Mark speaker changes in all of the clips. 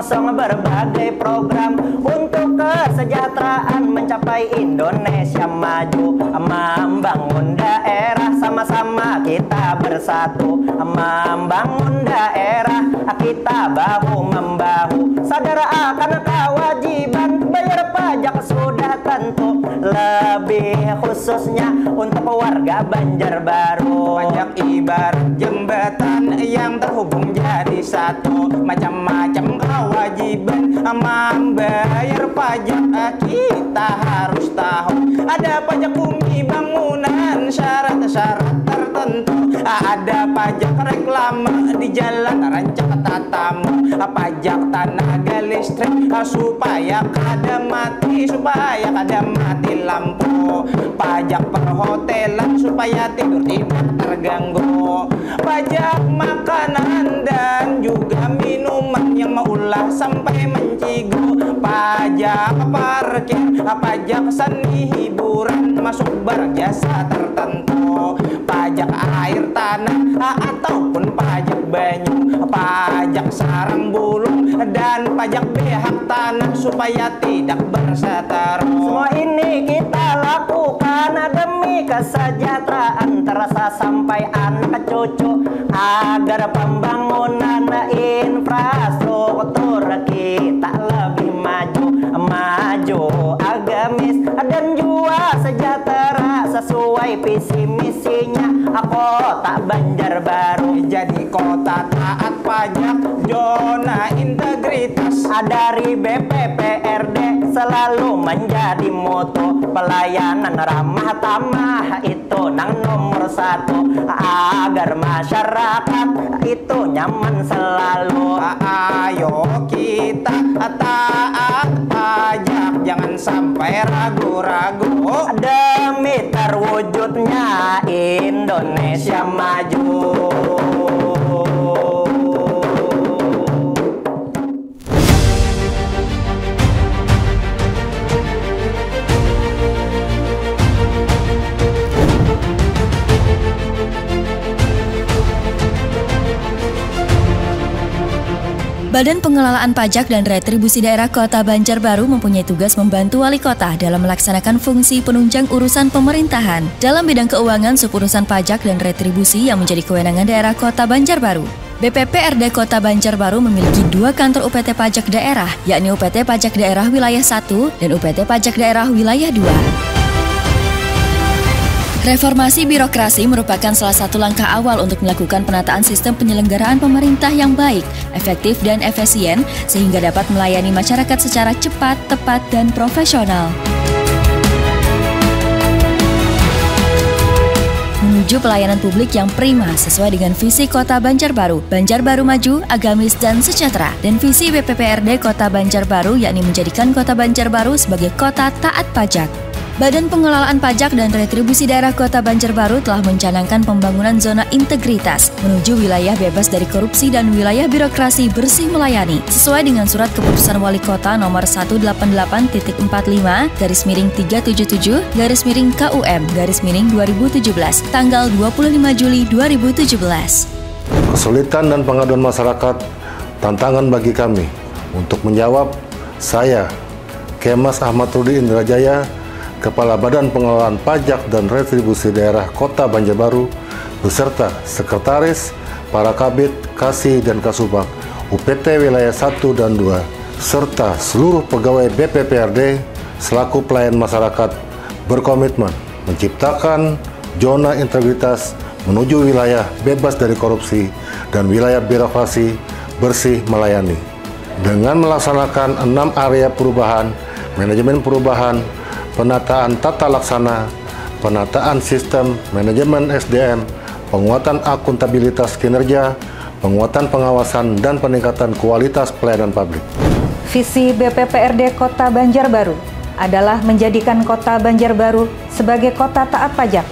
Speaker 1: mengusung berbagai program untuk kesejahteraan mencapai Indonesia maju, membangun daerah sama-sama kita bersatu, membangun daerah kita bahu-membahu, sadar akan kewajiban bayar pajak sudah tentu, lebih khususnya untuk warga Banjarbaru.
Speaker 2: Pajak ibarat jembatan yang terhubung jadi satu, macam-macam kewajiban membayar pajak kita harus tahu. Ada pajak bumi bangunan syarat-syarat tertentu, ada pajak reklame di jalan rancak tatamu, pajak tenaga listrik supaya kada mati lampu, pajak perhotelan supaya tidur tidak terganggu, pajak makanan dan juga minuman yang maulah sampai mencigu, pajak parkir, pajak seni hiburan masuk barang jasa tertentu, pajak air tanah ataupun pajak banyu, pajak sarang burung dan pajak behak tanah supaya tidak berseteru.
Speaker 1: Semua ini kita lakukan demi kesejahteraan terasa sampai anak cucu, agar pembangunan infrastruktur kita lebih maju agamis dan juga sejahtera sesuai visi misinya kota Banjarbaru.
Speaker 2: Jadi kota taat pajak, zona integritas.
Speaker 1: Dari BPPRD selalu menjadi moto, pelayanan ramah tamah itu nang nomor satu, agar masyarakat itu nyaman selalu.
Speaker 2: Ayo kita taat pajak, jangan sampai ragu-ragu
Speaker 1: demi terwujudnya Indonesia maju.
Speaker 3: Badan Pengelolaan Pajak dan Retribusi Daerah Kota Banjarbaru mempunyai tugas membantu wali kota dalam melaksanakan fungsi penunjang urusan pemerintahan. Dalam bidang keuangan, suburusan pajak dan retribusi yang menjadi kewenangan daerah Kota Banjarbaru. BPPRD Kota Banjarbaru memiliki 2 kantor UPT Pajak Daerah, yakni UPT Pajak Daerah Wilayah 1 dan UPT Pajak Daerah Wilayah 2. Reformasi birokrasi merupakan salah satu langkah awal untuk melakukan penataan sistem penyelenggaraan pemerintah yang baik, efektif dan efisien sehingga dapat melayani masyarakat secara cepat, tepat, dan profesional. Menuju pelayanan publik yang prima sesuai dengan visi Kota Banjarbaru, Banjarbaru maju, agamis, dan sejahtera, dan visi BPPRD Kota Banjarbaru yakni menjadikan Kota Banjarbaru sebagai kota taat pajak. Badan Pengelolaan Pajak dan Retribusi Daerah Kota Banjarbaru telah mencanangkan pembangunan zona integritas menuju wilayah bebas dari korupsi dan wilayah birokrasi bersih melayani sesuai dengan Surat Keputusan Wali Kota nomor 188.45-377-KUM-2017 tanggal 25 Juli 2017.
Speaker 4: Kesulitan dan pengaduan masyarakat tantangan bagi kami untuk menjawab. Saya, Kemas Ahmad Rudi Indrajaya, Kepala Badan Pengelolaan Pajak dan Retribusi Daerah Kota Banjarbaru, beserta Sekretaris, para Kabid, Kasih, dan Kasubag, UPT Wilayah 1 dan 2, serta seluruh pegawai BPPRD selaku pelayan masyarakat berkomitmen menciptakan zona integritas menuju wilayah bebas dari korupsi dan wilayah birokrasi bersih melayani. Dengan melaksanakan 6 area perubahan, manajemen perubahan, penataan tata laksana, penataan sistem manajemen SDM, penguatan akuntabilitas kinerja, penguatan pengawasan, dan peningkatan kualitas pelayanan publik.
Speaker 5: Visi BPPRD Kota Banjarbaru adalah menjadikan Kota Banjarbaru sebagai kota taat pajak.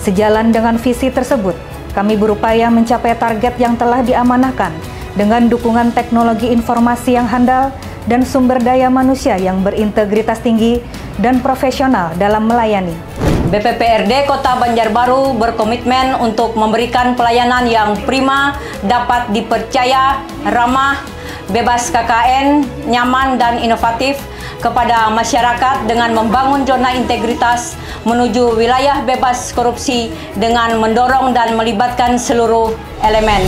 Speaker 5: Sejalan dengan visi tersebut, kami berupaya mencapai target yang telah diamanahkan dengan dukungan teknologi informasi yang handal dan sumber daya manusia yang berintegritas tinggi dan profesional dalam melayani.
Speaker 6: BPPRD Kota Banjarbaru berkomitmen untuk memberikan pelayanan yang prima, dapat dipercaya, ramah, bebas KKN, nyaman dan inovatif kepada masyarakat dengan membangun zona integritas menuju wilayah bebas korupsi dengan mendorong dan melibatkan seluruh elemen.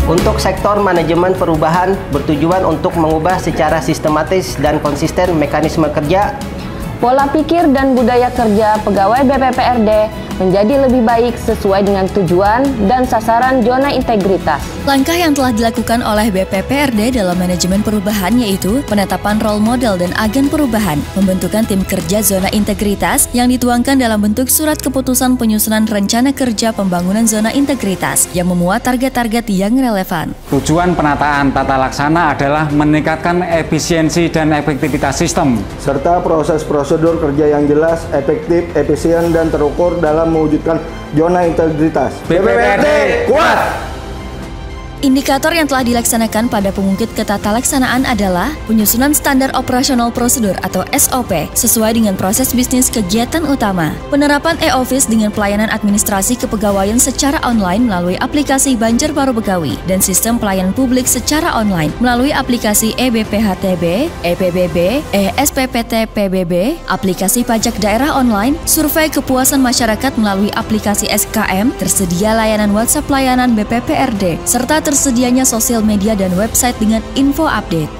Speaker 1: Untuk sektor manajemen perubahan bertujuan untuk mengubah secara sistematis dan konsisten mekanisme kerja,
Speaker 7: pola pikir dan budaya kerja pegawai BPPRD menjadi lebih baik sesuai dengan tujuan dan sasaran zona integritas.
Speaker 3: Langkah yang telah dilakukan oleh BPPRD dalam manajemen perubahan yaitu penetapan role model dan agen perubahan, pembentukan tim kerja zona integritas yang dituangkan dalam bentuk surat keputusan penyusunan rencana kerja pembangunan zona integritas yang memuat target-target yang relevan.
Speaker 8: Tujuan penataan tata laksana adalah meningkatkan efisiensi dan efektivitas sistem,
Speaker 9: serta proses prosedur kerja yang jelas, efektif, efisien, dan terukur dalam mewujudkan zona integritas.
Speaker 2: BPPRD kuat!
Speaker 3: Indikator yang telah dilaksanakan pada pengungkit ketatalaksanaan adalah penyusunan standar operasional prosedur atau SOP sesuai dengan proses bisnis kegiatan utama, penerapan e-office dengan pelayanan administrasi kepegawaian secara online melalui aplikasi Banjarbaru Begawi dan sistem pelayanan publik secara online melalui aplikasi eBPHTB, EPBB, eSPPT PBB, aplikasi pajak daerah online, survei kepuasan masyarakat melalui aplikasi SKM, tersedia layanan WhatsApp layanan BPPRD, serta tersedianya sosial media dan website dengan info update.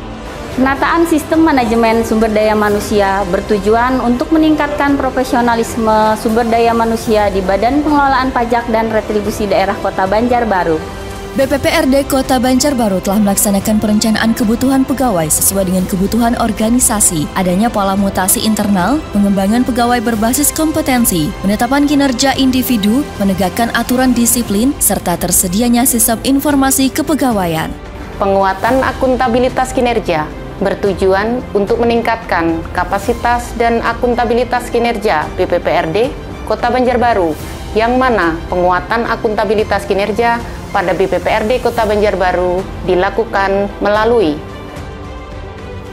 Speaker 7: Penataan sistem manajemen sumber daya manusia bertujuan untuk meningkatkan profesionalisme sumber daya manusia di Badan Pengelolaan Pajak dan Retribusi Daerah Kota Banjarbaru.
Speaker 3: BPPRD Kota Banjarbaru telah melaksanakan perencanaan kebutuhan pegawai sesuai dengan kebutuhan organisasi, adanya pola mutasi internal, pengembangan pegawai berbasis kompetensi, penetapan kinerja individu, menegakkan aturan disiplin, serta tersedianya sistem informasi kepegawaian.
Speaker 7: Penguatan akuntabilitas kinerja bertujuan untuk meningkatkan kapasitas dan akuntabilitas kinerja BPPRD Kota Banjarbaru, yang mana penguatan akuntabilitas kinerja pada BPPRD Kota Banjarbaru dilakukan melalui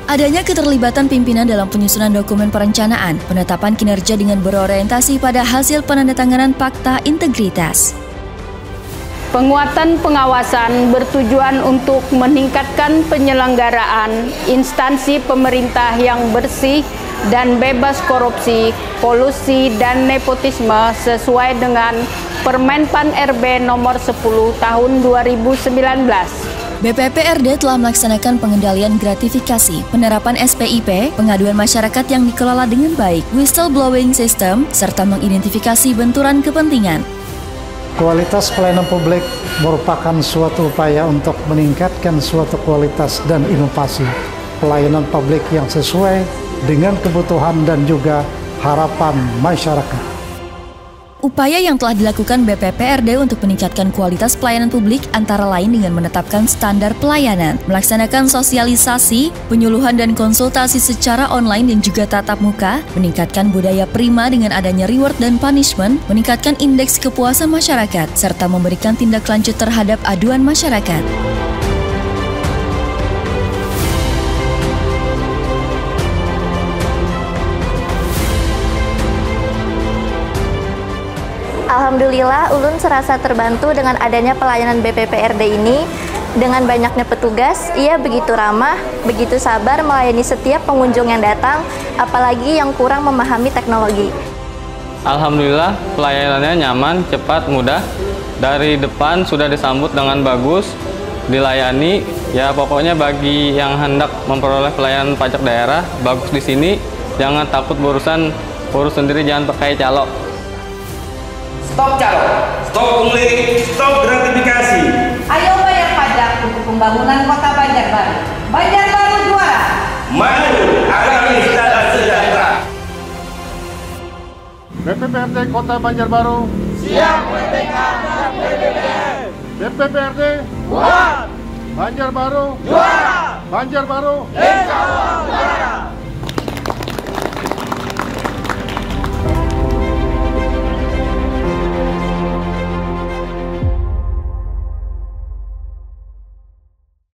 Speaker 3: adanya keterlibatan pimpinan dalam penyusunan dokumen perencanaan, penetapan kinerja dengan berorientasi pada hasil penandatanganan fakta integritas.
Speaker 7: penguatan pengawasan bertujuan untuk meningkatkan penyelenggaraan instansi pemerintah yang bersih dan bebas korupsi, kolusi, dan nepotisme sesuai dengan Permenpan RB nomor 10 tahun 2019.
Speaker 3: BPPRD telah melaksanakan pengendalian gratifikasi, penerapan SPIP, pengaduan masyarakat yang dikelola dengan baik, whistleblowing system, serta mengidentifikasi benturan kepentingan.
Speaker 10: Kualitas pelayanan publik merupakan suatu upaya untuk meningkatkan suatu kualitas dan inovasi pelayanan publik yang sesuai dengan kebutuhan dan juga harapan masyarakat.
Speaker 3: Upaya yang telah dilakukan BPPRD untuk meningkatkan kualitas pelayanan publik antara lain dengan menetapkan standar pelayanan, melaksanakan sosialisasi, penyuluhan dan konsultasi secara online dan juga tatap muka, meningkatkan budaya prima dengan adanya reward dan punishment, meningkatkan indeks kepuasan masyarakat, serta memberikan tindak lanjut terhadap aduan masyarakat.
Speaker 11: Alhamdulillah, Ulun serasa terbantu dengan adanya pelayanan BPPRD ini. Dengan banyaknya petugas, ia begitu ramah, begitu sabar melayani setiap pengunjung yang datang, apalagi yang kurang memahami teknologi.
Speaker 12: Alhamdulillah, pelayanannya nyaman, cepat, mudah. Dari depan sudah disambut dengan bagus, dilayani. Ya pokoknya bagi yang hendak memperoleh pelayanan pajak daerah, bagus di sini. Jangan takut berurusan, urus sendiri, jangan pakai calo.
Speaker 2: Stop calo, stop pungli, stop gratifikasi.
Speaker 13: Ayo bayar pajak untuk pembangunan Kota Banjarbaru. Banjarbaru juara.
Speaker 2: Maju, agamis dan sejahtera.
Speaker 4: BPPRD Kota Banjarbaru
Speaker 2: siap merdeka BPPR.
Speaker 4: BPPRD
Speaker 2: kuat.
Speaker 4: Banjarbaru
Speaker 2: juara.
Speaker 4: Banjarbaru
Speaker 2: insya Allah.